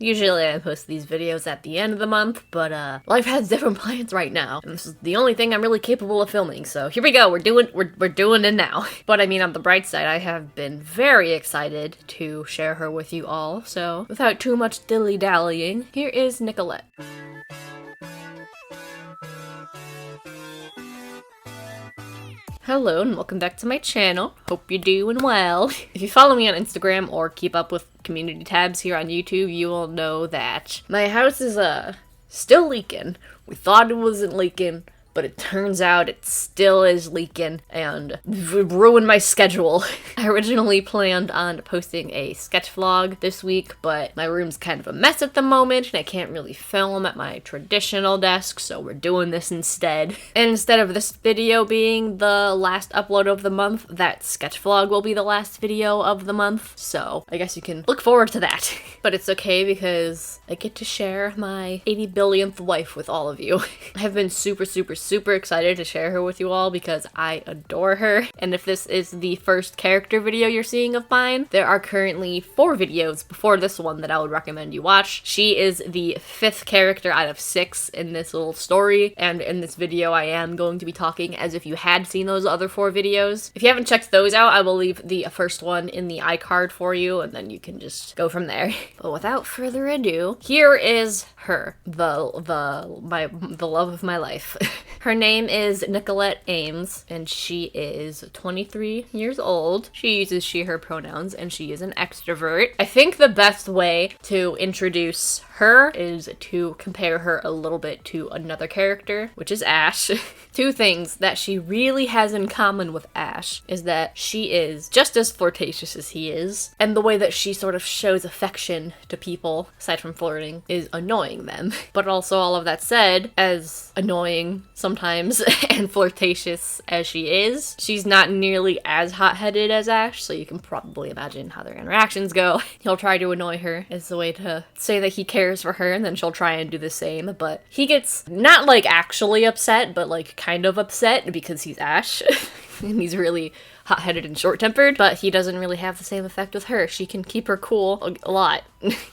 Usually I post these videos at the end of the month, but life has different plans right now. And this is the only thing I'm really capable of filming, so here we go, we're doing it now. But I mean, on the bright side, I have been very excited to share her with you all, so without too much dilly-dallying, here is Nicolette. Hello and welcome back to my channel. Hope you're doing well. If you follow me on Instagram or keep up with community tabs here on YouTube, you will know that my house is still leaking. We thought it wasn't leaking, but it turns out it still is leaking and ruined my schedule. I originally planned on posting a sketch vlog this week, but my room's kind of a mess at the moment and I can't really film at my traditional desk, so we're doing this instead. And instead of this video being the last upload of the month, that sketch vlog will be the last video of the month, so I guess you can look forward to that. But it's okay because I get to share my 80 billionth life with all of you. I have been super excited to share her with you all because I adore her. And if this is the first character video you're seeing of mine, there are currently 4 videos before this one that I would recommend you watch. She is the 5th character out of 6 in this little story, and in this video I am going to be talking as if you had seen those other 4 videos. If you haven't checked those out, I will leave the first one in the iCard for you, and then you can just go from there. But without further ado, here is her, the love of my life. Her name is Nicolette Ames, and she is 23 years old. She uses she, her pronouns, and she is an extrovert. I think the best way to introduce her is to compare her a little bit to another character, which is Ash. 2 things that she really has in common with Ash is that she is just as flirtatious as he is, and the way that she sort of shows affection to people, aside from flirting, is annoying them. But also, all of that said, as annoying sometimes and flirtatious as she is, she's not nearly as hot-headed as Ash, so you can probably imagine how their interactions go. He'll try to annoy her as a way to say that he cares for her, and then she'll try and do the same, but he gets not like actually upset, but like kind of upset because he's Ash. And he's really hot-headed and short-tempered, but he doesn't really have the same effect with her. She can keep her cool a lot.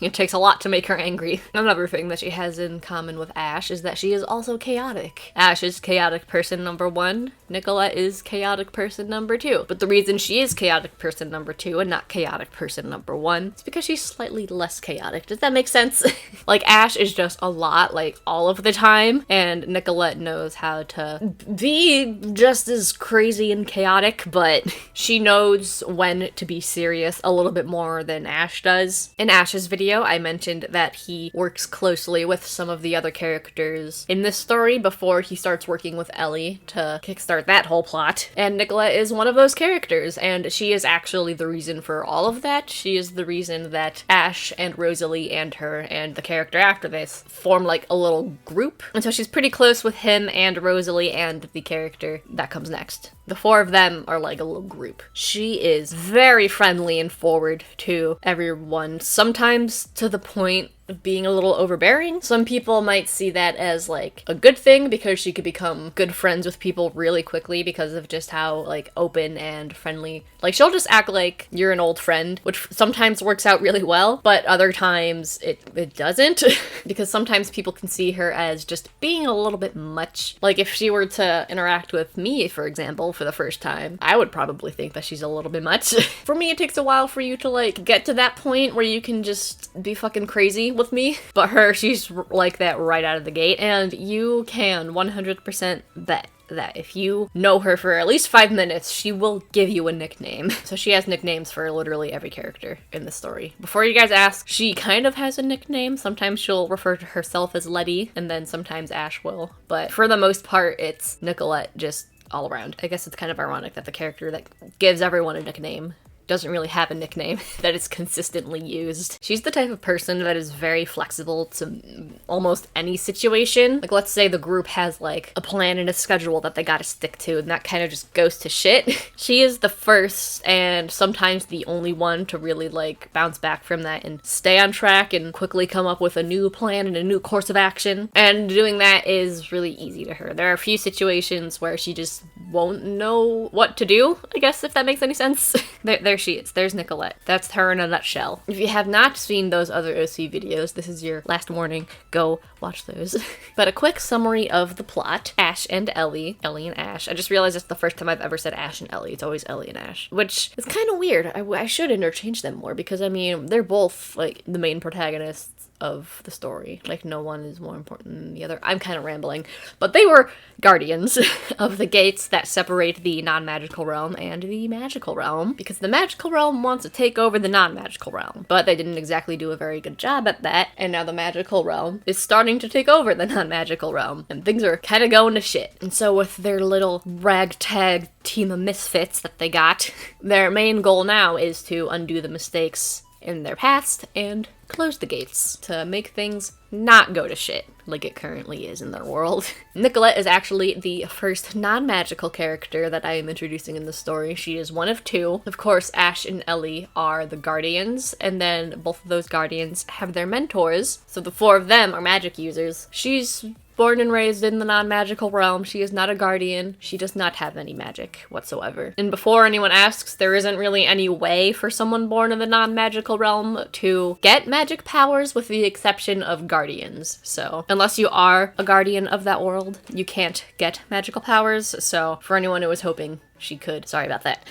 It takes a lot to make her angry. Another thing that she has in common with Ash is that she is also chaotic. Ash is chaotic person number 1. Nicolette is chaotic person number 2. But the reason she is chaotic person number 2 and not chaotic person number 1 is because she's slightly less chaotic. Does that make sense? Like, Ash is just a lot, like, all of the time, and Nicolette knows how to be just as crazy and chaotic, but she knows when to be serious a little bit more than Ash does. In Ash's video, I mentioned that he works closely with some of the other characters in this story before he starts working with Ellie to kickstart that whole plot. And Nicolette is one of those characters, and she is actually the reason for all of that. She is the reason that Ash and Rosalie and her and the character after this form like a little group. And so she's pretty close with him and Rosalie and the character that comes next. The 4 of them are like a little group. She is very friendly and forward to everyone, sometimes to the point of being a little overbearing. Some people might see that as like a good thing because she could become good friends with people really quickly because of just how like open and friendly. Like, she'll just act like you're an old friend, which sometimes works out really well, but other times it doesn't. Because sometimes people can see her as just being a little bit much. Like, if she were to interact with me, for example, for the first time, I would probably think that she's a little bit much. For me, it takes a while for you to like get to that point where you can just be fucking crazy with me. But her, she's like that right out of the gate, and you can 100% bet that if you know her for at least 5 minutes, she will give you a nickname. So she has nicknames for literally every character in the story. Before you guys ask, she kind of has a nickname. Sometimes she'll refer to herself as Letty, and then sometimes Ash will. But for the most part, it's Nicolette just all around. I guess it's kind of ironic that the character that gives everyone a nickname doesn't really have a nickname that is consistently used. She's the type of person that is very flexible to almost any situation. Like, let's say the group has like a plan and a schedule that they gotta stick to, and that kind of just goes to shit. She is the first and sometimes the only one to really like bounce back from that and stay on track and quickly come up with a new plan and a new course of action. And doing that is really easy to her. There are a few situations where she just won't know what to do, I guess, if that makes any sense. There's there she is. There's Nicolette. That's her in a nutshell. If you have not seen those other OC videos, this is your last warning. Go watch those. But a quick summary of the plot. Ash and Ellie and Ash. I just realized it's the first time I've ever said Ash and Ellie. It's always Ellie and Ash, which is kind of weird. I should interchange them more because, I mean, they're both, like, the main protagonists of the story. Like, no one is more important than the other. I'm kind of rambling. But they were guardians of the gates that separate the non-magical realm and the magical realm, because the magical realm wants to take over the non-magical realm. But they didn't exactly do a very good job at that, and now the magical realm is starting to take over the non-magical realm, and things are kind of going to shit. And so with their little ragtag team of misfits that they got, their main goal now is to undo the mistakes in their past and close the gates to make things not go to shit like it currently is in their world. Nicolette is actually the first non-magical character that I am introducing in the story. She is one of two. Of course, Ash and Ellie are the guardians, and then both of those guardians have their mentors, so the four of them are magic users. She's born and raised in the non-magical realm. She is not a guardian. She does not have any magic whatsoever. And before anyone asks, there isn't really any way for someone born in the non-magical realm to get magic powers with the exception of guardians. So unless you are a guardian of that world, you can't get magical powers. So for anyone who was hoping she could. Sorry about that.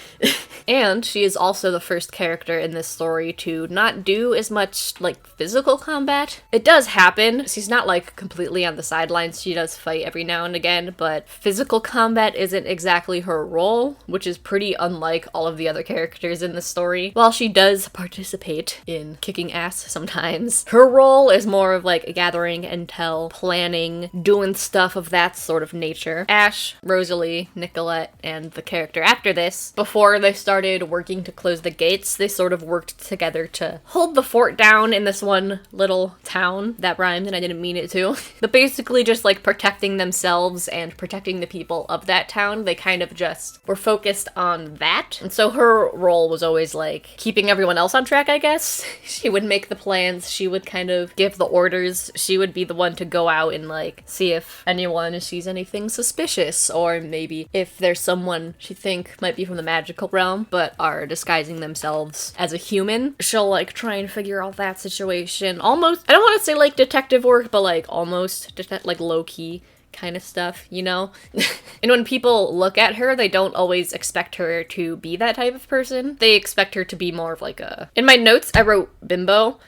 And she is also the first character in this story to not do as much, like, physical combat. It does happen. She's not, like, completely on the sidelines. She does fight every now and again, but physical combat isn't exactly her role, which is pretty unlike all of the other characters in the story. While she does participate in kicking ass sometimes, her role is more of, like, gathering intel, planning, doing stuff of that sort of nature. Ash, Rosalie, Nicolette, and the character after this, before they started working to close the gates, they sort of worked together to hold the fort down in this one little town. That rhymed and I didn't mean it to. But basically just like protecting themselves and protecting the people of that town. They kind of just were focused on that. And so her role was always like keeping everyone else on track, I guess. She would make the plans, she would kind of give the orders, she would be the one to go out and like see if anyone sees anything suspicious, or maybe if there's someone she think might be from the magical realm but are disguising themselves as a human. She'll like try and figure out that situation. Almost, I don't want to say like detective work, but like almost like low-key kind of stuff, you know? And when people look at her, they don't always expect her to be that type of person. They expect her to be more of like a... In my notes, I wrote bimbo,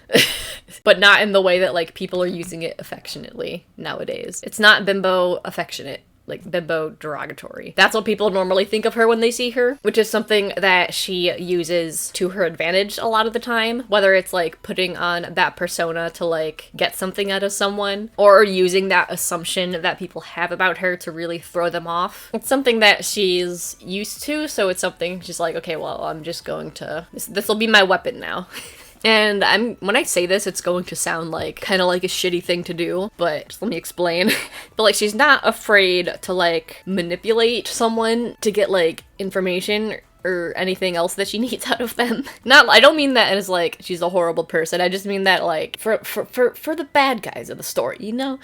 but not in the way that like people are using it affectionately nowadays. It's not bimbo affectionate. Like bimbo derogatory. That's what people normally think of her when they see her, which is something that she uses to her advantage a lot of the time, whether it's like putting on that persona to like get something out of someone, or using that assumption that people have about her to really throw them off. It's something that she's used to, so it's something she's like, okay, well, I'm just going to, this will be my weapon now. And when I say this, it's going to sound like kind of like a shitty thing to do, but just let me explain. But like, she's not afraid to like manipulate someone to get like information or anything else that she needs out of them. I don't mean that as like she's a horrible person. I just mean that like for the bad guys of the story, you know?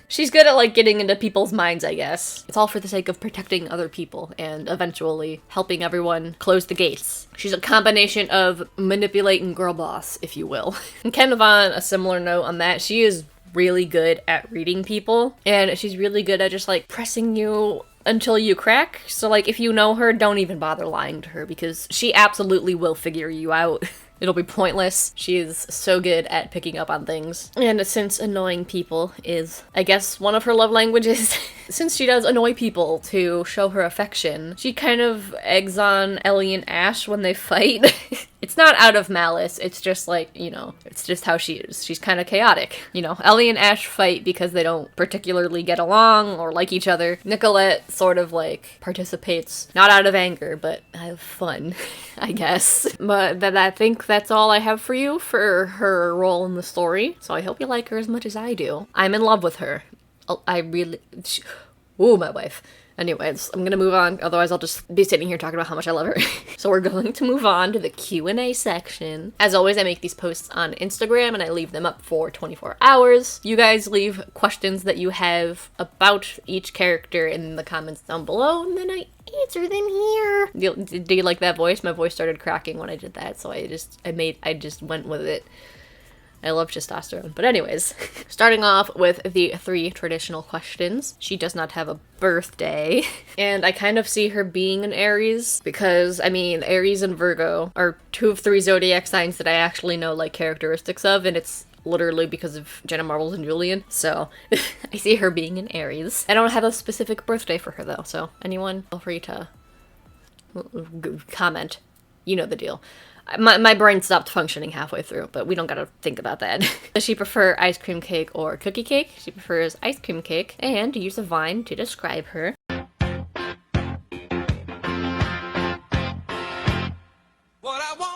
She's good at like getting into people's minds, I guess. It's all for the sake of protecting other people and eventually helping everyone close the gates. She's a combination of manipulating girl boss, if you will. And kind of on a similar note on that, she is really good at reading people, and she's really good at just like pressing you until you crack. So like, if you know her, don't even bother lying to her, because she absolutely will figure you out. It'll be pointless. She is so good at picking up on things. And since annoying people is, I guess, one of her love languages, since she does annoy people to show her affection, she kind of eggs on Ellie and Ash when they fight. It's not out of malice, it's just like, you know, it's just how she is. She's kind of chaotic. You know, Ellie and Ash fight because they don't particularly get along or like each other. Nicolette sort of like participates, not out of anger, but out of fun, I guess. But I think that's all I have for you for her role in the story. So I hope you like her as much as I do. I'm in love with her. I really... Ooh, my wife. Anyways, I'm gonna move on, otherwise I'll just be sitting here talking about how much I love her. So we're going to move on to the Q&A section. As always, I make these posts on Instagram and I leave them up for 24 hours. You guys leave questions that you have about each character in the comments down below, and then I answer them here. Do you like that voice? My voice started cracking when I did that, so I just went with it. I love testosterone. But anyways, starting off with the 3 traditional questions. She does not have a birthday, and I kind of see her being an Aries because, I mean, Aries and Virgo are 2 of 3 zodiac signs that I actually know, like, characteristics of, and it's literally because of Jenna Marbles and Julian, so I see her being an Aries. I don't have a specific birthday for her, though, so anyone, feel free to comment. You know the deal. My brain stopped functioning halfway through, but we don't gotta think about that. Does she prefer ice cream cake or cookie cake? She prefers ice cream cake, and use a vine to describe her.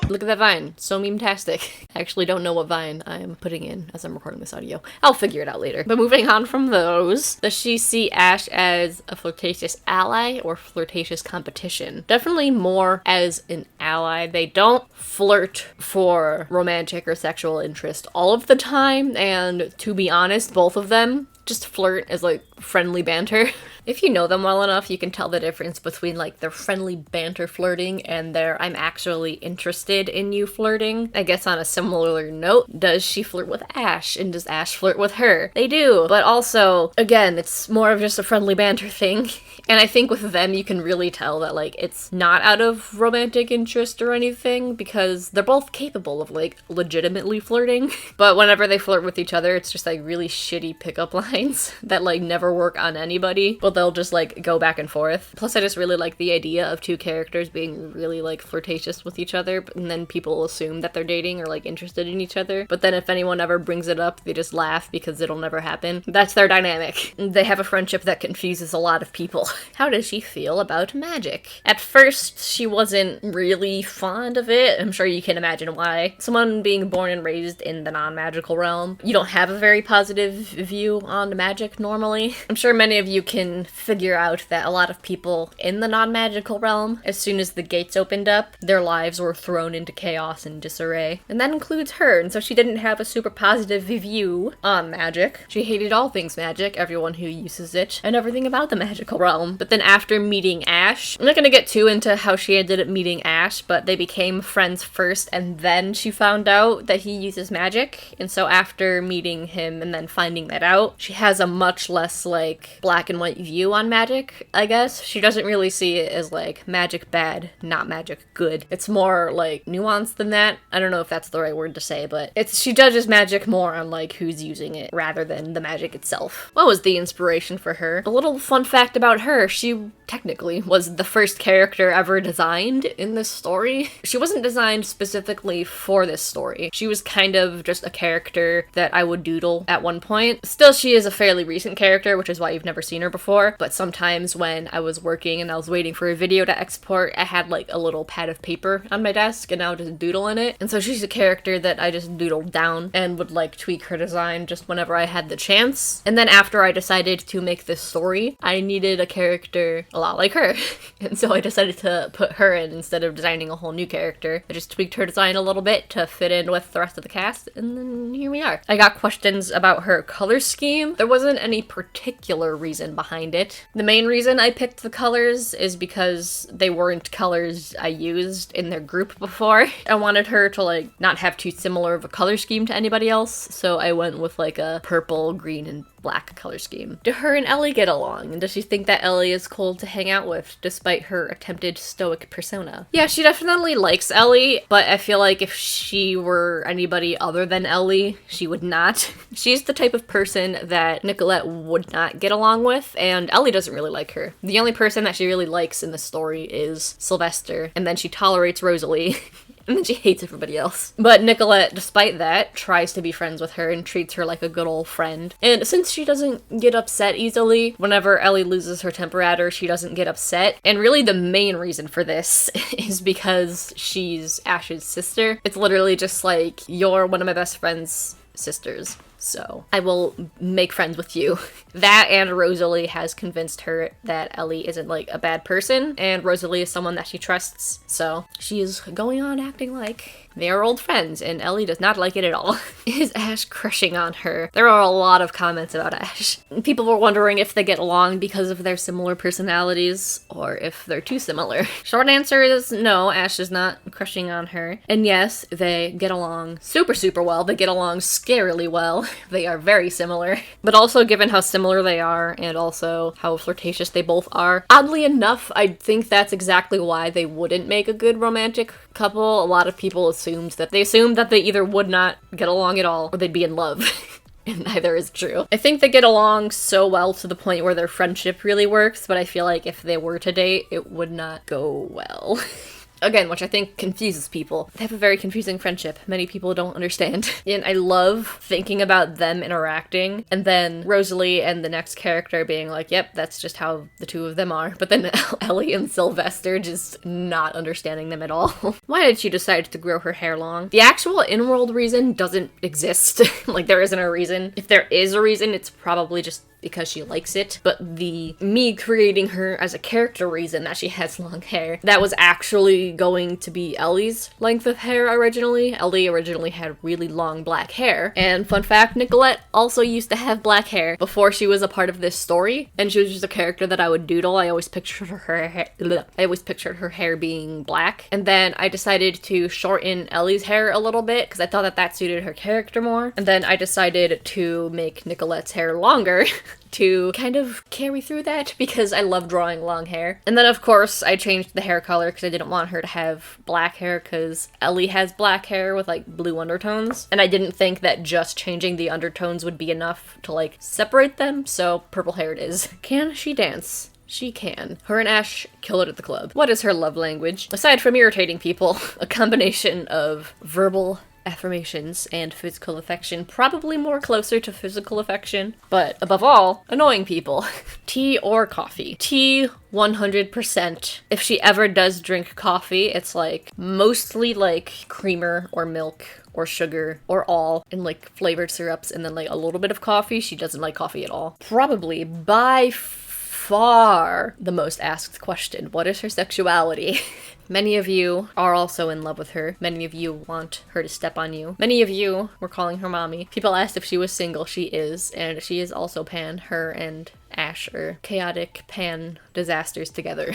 Look at that vine. So meme-tastic. I actually don't know what vine I'm putting in as I'm recording this audio. I'll figure it out later. But moving on from those, does she see Ash as a flirtatious ally or flirtatious competition? Definitely more as an ally. They don't flirt for romantic or sexual interest all of the time, and to be honest, both of them just flirt as, like, friendly banter. If you know them well enough, you can tell the difference between, like, their friendly banter flirting and their I'm actually interested in you flirting. I guess on a similar note, does she flirt with Ash, and does Ash flirt with her? They do, but also, again, it's more of just a friendly banter thing. And I think with them, you can really tell that, like, it's not out of romantic interest or anything, because they're both capable of, like, legitimately flirting. But whenever they flirt with each other, it's just, like, really shitty pickup lines that, like, never work on anybody, but they'll just, like, go back and forth. Plus, I just really like the idea of 2 characters being really, like, flirtatious with each other, and then people assume that they're dating or, like, interested in each other. But then if anyone ever brings it up, they just laugh because it'll never happen. That's their dynamic. They have a friendship that confuses a lot of people. How does she feel about magic? At first, she wasn't really fond of it. I'm sure you can imagine why. Someone being born and raised in the non-magical realm, you don't have a very positive view on magic normally. I'm sure many of you can figure out that a lot of people in the non-magical realm, as soon as the gates opened up, their lives were thrown into chaos and disarray. And that includes her, and so she didn't have a super positive view on magic. She hated all things magic, everyone who uses it, and everything about the magical realm. But then after meeting Ash, I'm not gonna get too into how she ended up meeting Ash, but they became friends first, and then she found out that he uses magic. And so after meeting him and then finding that out, she has a much less, like, black and white view on magic, I guess. She doesn't really see it as, like, magic bad, not magic good. It's more, like, nuanced than that. I don't know if that's the right word to say, but she judges magic more on, like, who's using it rather than the magic itself. What was the inspiration for her? A little fun fact about her, she technically was the first character ever designed in this story. She wasn't designed specifically for this story. She was kind of just a character that I would doodle at one point. Still, she is a fairly recent character, which is why you've never seen her before, but sometimes when I was working and I was waiting for a video to export, I had, like, a little pad of paper on my desk and I would just doodle in it. And so she's a character that I just doodled down and would, like, tweak her design just whenever I had the chance. And then after I decided to make this story, I needed a character a lot like her. And so I decided to put her in instead of designing a whole new character. I just tweaked her design a little bit to fit in with the rest of the cast, and then here we are. I got questions about her color scheme. There wasn't any particular reason behind it. The main reason I picked the colors is because they weren't colors I used in their group before. I wanted her to, like, not have too similar of a color scheme to anybody else, so I went with, like, a purple, green, and black color scheme. Do her and Ellie get along? And does she think that Ellie is cool to hang out with, despite her attempted stoic persona? Yeah, she definitely likes Ellie, but I feel like if she were anybody other than Ellie, she would not. She's the type of person that Nicolette would not get along with, and Ellie doesn't really like her. The only person that she really likes in the story is Sylvester, and then she tolerates Rosalie. And then she hates everybody else. But Nicolette, despite that, tries to be friends with her and treats her like a good old friend. And since she doesn't get upset easily, whenever Ellie loses her temper at her, she doesn't get upset. And really the main reason for this is because she's Ash's sister. It's literally just like, you're one of my best friend's sisters. So I will make friends with you. That and Rosalie has convinced her that Ellie isn't like a bad person, and Rosalie is someone that she trusts. So she is going on acting like they are old friends, and Ellie does not like it at all. Is Ash crushing on her? There are a lot of comments about Ash. People were wondering if they get along because of their similar personalities, or if they're too similar. Short answer is no, Ash is not crushing on her. And yes, they get along super, super well. They get along scarily well. They are very similar. But also, given how similar they are, and also how flirtatious they both are, oddly enough, I think that's exactly why they wouldn't make a good romantic couple. A lot of people assumed that they either would not get along at all, or they'd be in love. And neither is true. I think they get along so well to the point where their friendship really works, but I feel like if they were to date, it would not go well. Again, which I think confuses people. They have a very confusing friendship. Many people don't understand. And I love thinking about them interacting, and then Rosalie and the next character being like, yep, that's just how the two of them are. But then Ellie and Sylvester just not understanding them at all. Why did she decide to grow her hair long? The actual in-world reason doesn't exist. Like, there isn't a reason. If there is a reason, it's probably just because she likes it, but the me creating her as a character reason that she has long hair, that was actually going to be Ellie's length of hair originally. Ellie originally had really long black hair, and fun fact, Nicolette also used to have black hair before she was a part of this story, and she was just a character that I would doodle. I always pictured her hair being black, and then I decided to shorten Ellie's hair a little bit because I thought that that suited her character more, and then I decided to make Nicolette's hair longer to kind of carry through that because I love drawing long hair. And then of course I changed the hair color because I didn't want her to have black hair because Ellie has black hair with like blue undertones, and I didn't think that just changing the undertones would be enough to like separate them, so purple hair it is. Can she dance? She can. Her and Ash kill it at the club. What is her love language? Aside from irritating people, a combination of verbal affirmations and physical affection, probably more closer to physical affection, but above all, annoying people. Tea or coffee? Tea, 100%. If she ever does drink coffee, it's like mostly like creamer or milk or sugar or all in like flavored syrups, and then like a little bit of coffee. She doesn't like coffee at all. Probably by far the most asked question, what is her sexuality? Many of you are also in love with her. Many of you want her to step on you. Many of you were calling her mommy. People asked if she was single. She is, and she is also pan. Her and Ash are chaotic pan disasters together.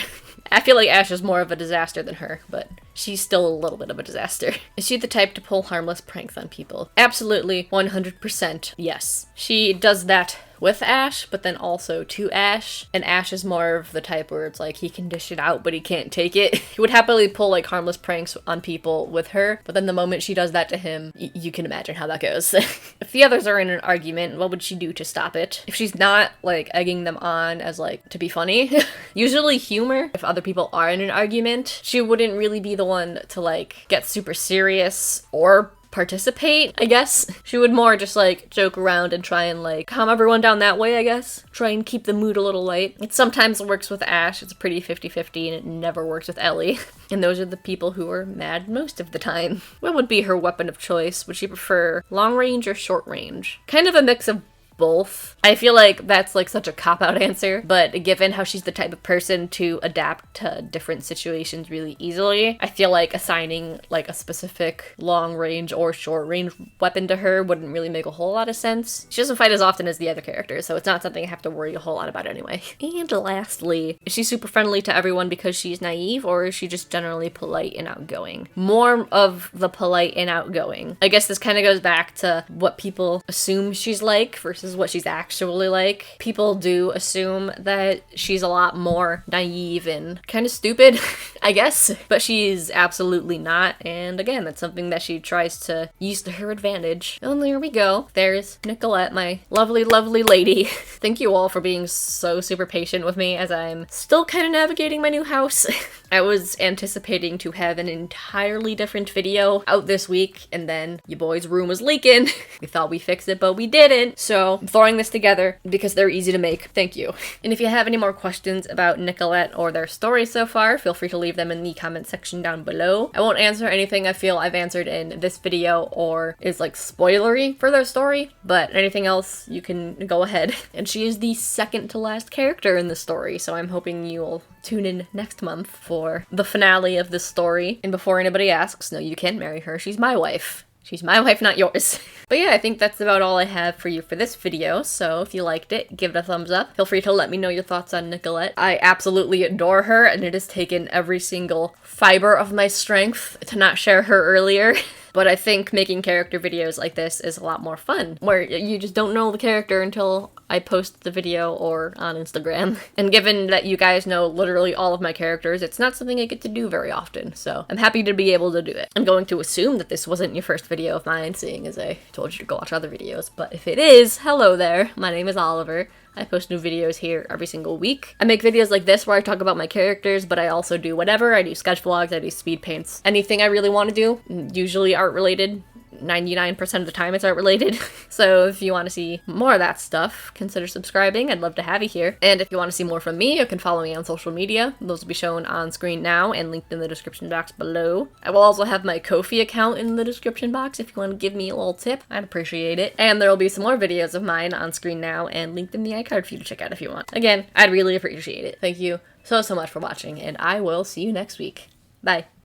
I feel like Ash is more of a disaster than her, but she's still a little bit of a disaster. Is she the type to pull harmless pranks on people? Absolutely, 100% yes. She does that with Ash, but then also to Ash. And Ash is more of the type where it's like he can dish it out, but he can't take it. He would happily pull like harmless pranks on people with her, but then the moment she does that to him, you can imagine how that goes. If the others are in an argument, what would she do to stop it? If she's not like egging them on as like to be funny, usually humor. If other people are in an argument, she wouldn't really be the one to like get super serious or participate, I guess. She would more just like joke around and try and like calm everyone down that way, I guess. Try and keep the mood a little light. It sometimes works with Ash, it's pretty 50-50, and it never works with Ellie. And those are the people who are mad most of the time. What would be her weapon of choice? Would she prefer long range or short range? Kind of a mix of both. I feel like that's like such a cop-out answer, but given how she's the type of person to adapt to different situations really easily, I feel like assigning like a specific long range or short range weapon to her wouldn't really make a whole lot of sense. She doesn't fight as often as the other characters, so it's not something I have to worry a whole lot about anyway. And lastly, is she super friendly to everyone because she's naive, or is she just generally polite and outgoing? More of the polite and outgoing. I guess this kind of goes back to what people assume she's like versus what she's actually like. People do assume that she's a lot more naive and kind of stupid, I guess, but she's absolutely not, and again, that's something that she tries to use to her advantage. And there we go. There's Nicolette, my lovely, lovely lady. Thank you all for being so super patient with me as I'm still kind of navigating my new house. I was anticipating to have an entirely different video out this week, and then your boy's room was leaking. We thought we fixed it, but we didn't, so now. I'm throwing this together because they're easy to make. Thank you. And if you have any more questions about Nicolette or their story so far, feel free to leave them in the comment section down below. I won't answer anything I feel I've answered in this video or is like spoilery for their story, but anything else, you can go ahead. And she is the second to last character in the story, so I'm hoping you'll tune in next month for the finale of this story. And before anybody asks, no, you can't marry her. She's my wife. She's my wife, not yours. But yeah, I think that's about all I have for you for this video, so if you liked it, give it a thumbs up. Feel free to let me know your thoughts on Nicolette. I absolutely adore her, and it has taken every single fiber of my strength to not share her earlier. But I think making character videos like this is a lot more fun, where you just don't know the character until I post the video or on Instagram. And given that you guys know literally all of my characters, it's not something I get to do very often, so I'm happy to be able to do it. I'm going to assume that this wasn't your first video of mine, seeing as I told you to go watch other videos, but if it is, hello there, my name is Oliver. I post new videos here every single week. I make videos like this where I talk about my characters, but I also do whatever. I do sketch vlogs, I do speed paints. Anything I really want to do, usually art related. 99% of the time it's art related. So if you want to see more of that stuff, consider subscribing. I'd love to have you here. And if you want to see more from me, you can follow me on social media. Those will be shown on screen now and linked in the description box below. I will also have my Ko-fi account in the description box if you want to give me a little tip. I'd appreciate it. And there will be some more videos of mine on screen now and linked in the iCard for you to check out if you want. Again, I'd really appreciate it. Thank you so much for watching, and I will see you next week. Bye.